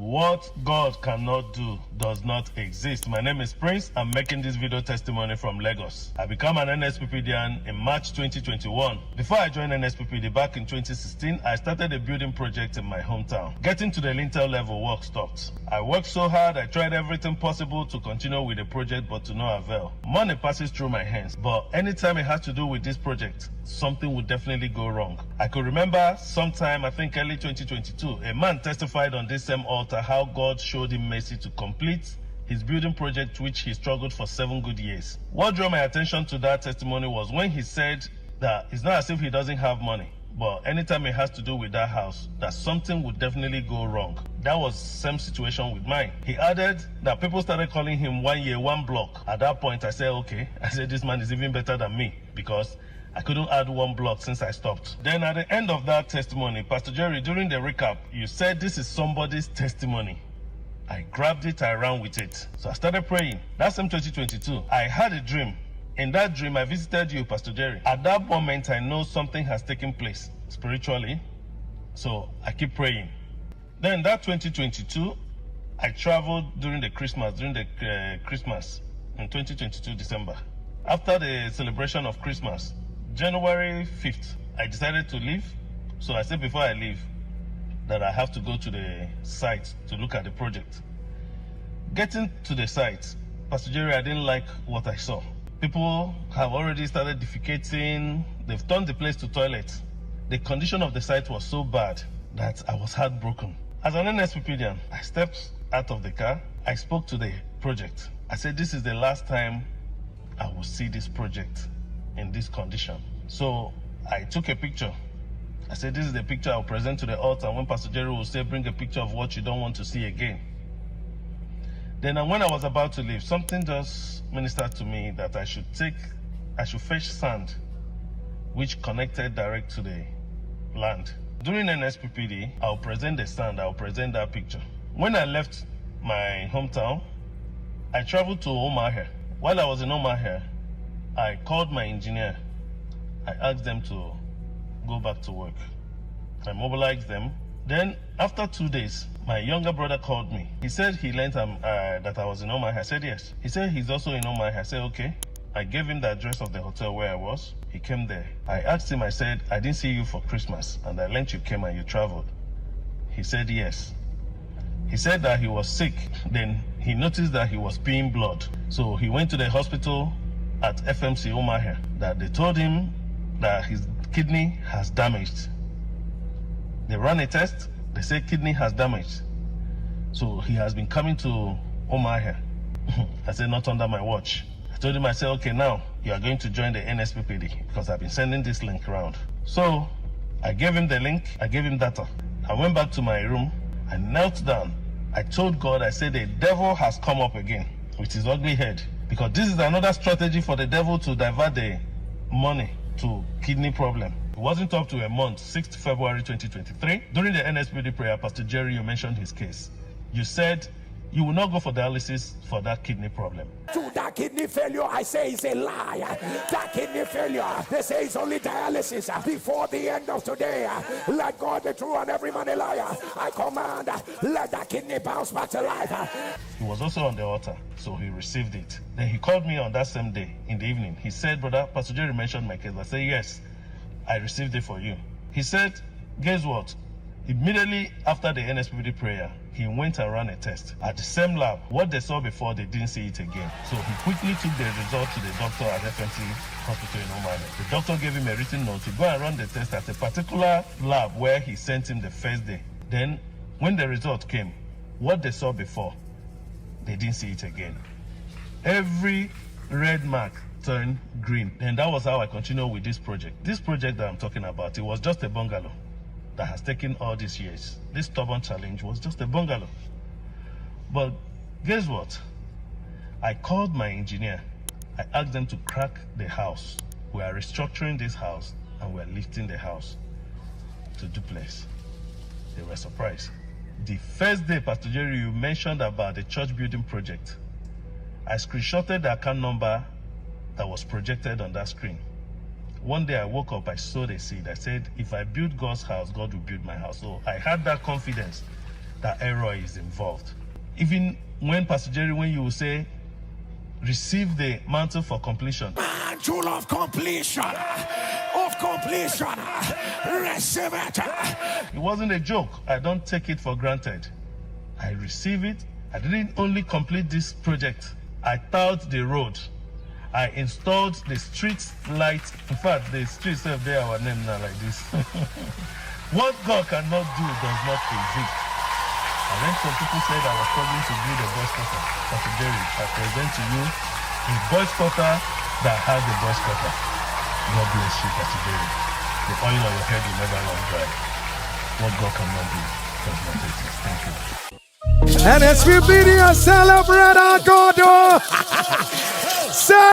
What God cannot do does not exist. My name is Prince. I'm making this video testimony from Lagos. I became an NSPPDian in March 2021. Before I joined NSPPD back in 2016, I started a building project in my hometown. Getting to the lintel level, work stopped. I worked so hard, I tried everything possible to continue with the project, but to no avail. Money passes through my hands, but anytime it had to do with this project, something would definitely go wrong. I could remember sometime, I think early 2022, a man testified on this same altar how God showed him mercy to complete his building project, which he struggled for 7 good years. What drew my attention to that testimony was when he said that it's not as if he doesn't have money, but anytime it has to do with that house, that something would definitely go wrong. That was the same situation with mine. He added that people started calling him 1 year, 1 block. At that point, I said, okay, I said, this man is even better than me, because I couldn't add 1 block since I stopped. Then at the end of that testimony, Pastor Jerry, during the recap, you said this is somebody's testimony. I grabbed it, I ran with it. So I started praying. That same 2022, I had a dream. In that dream, I visited you, Pastor Jerry. At that moment, I know something has taken place spiritually. So I keep praying. Then that 2022, I traveled during the Christmas in 2022 December. After the celebration of Christmas, January 5th, I decided to leave. So I said before I leave that I have to go to the site to look at the project. Getting to the site, Pastor Jerry, I didn't like what I saw. People have already started defecating. They've turned the place to toilet. The condition of the site was so bad that I was heartbroken. As an NSPPDian, I stepped out of the car. I spoke to the project. I said, this is the last time I will see this project in this condition. So I took a picture. I said, this is the picture I'll present to the altar. When Pastor Jerry will say, bring a picture of what you don't want to see again. Then when I was about to leave, something just ministered to me that I should fetch sand, which connected direct to the land. During NSPPD, I'll present the sand, I'll present that picture. When I left my hometown, I traveled to Omaha. While I was in Omaha, I called my engineer. I asked them to go back to work. I mobilized them. Then, after 2 days, my younger brother called me. He said he learned that I was in Omaha. I said yes. He said he's also in Omaha. I said okay. I gave him the address of the hotel where I was. He came there. I asked him, I said, I didn't see you for Christmas, and I learned you came and you traveled. He said yes. He said that he was sick. Then he noticed that he was peeing blood. So he went to the hospital at FMC Omaha, that they told him that his kidney has damaged. They ran a test, they said kidney has damaged. So he has been coming to Omaha. I said, not under my watch. I told him, I said, okay, now you are going to join the NSPPD because I've been sending this link around. So I gave him the link, I gave him data. I went back to my room, I knelt down. I told God, I said, the devil has come up again with his ugly head, because this is another strategy for the devil to divert the money to kidney problem. It wasn't up to a month, 6th February 2023. During the NSPD prayer, Pastor Jerry, you mentioned his case. You said you will not go for dialysis for that kidney problem. To that kidney failure, I say it's a lie. That kidney failure, they say it's only dialysis. Before the end of today, let God be true and every man a liar. I command, let that kidney bounce back to life. He was also on the altar, so he received it. Then he called me on that same day in the evening. He said, brother, Pastor Jerry mentioned my case. I said, yes, I received it for you. He said, guess what? Immediately after the NSPPD prayer, he went and ran a test at the same lab. What they saw before, they didn't see it again. So he quickly took the result to the doctor at FMC Hospital in Omaha. The doctor gave him a written note to go and run the test at a particular lab where he sent him the first day. Then, when the result came, what they saw before, they didn't see it again. Every red mark turned green. And that was how I continued with this project. This project that I'm talking about, it was just a bungalow that has taken all these years. This stubborn challenge was just a bungalow. But guess what? I called my engineer. I asked them to crack the house. We are restructuring this house and we are lifting the house to duplex. They were surprised. The first day, Pastor Jerry, you mentioned about the church building project. I screenshotted the account number that was projected on that screen. One day I woke up, I sowed a seed. I said, if I build God's house, God will build my house. So I had that confidence that error is involved. Even when Pastor Jerry, when you will say, receive the mantle for completion. Mantle of completion. Receive it. It wasn't a joke. I don't take it for granted. I receive it. I didn't only complete this project. I tarred the road. I installed the street lights. In fact, the streets have there our name now like this. What God cannot do does not exist. And when some people said I was struggling to build a bus cutter, Pastor Jerry, I present to you a bus cutter that has a bus cutter. God bless you, Pastor Jerry. The oil on your head will never run dry. What God cannot do does not exist. Thank you. And as we video celebrate our God,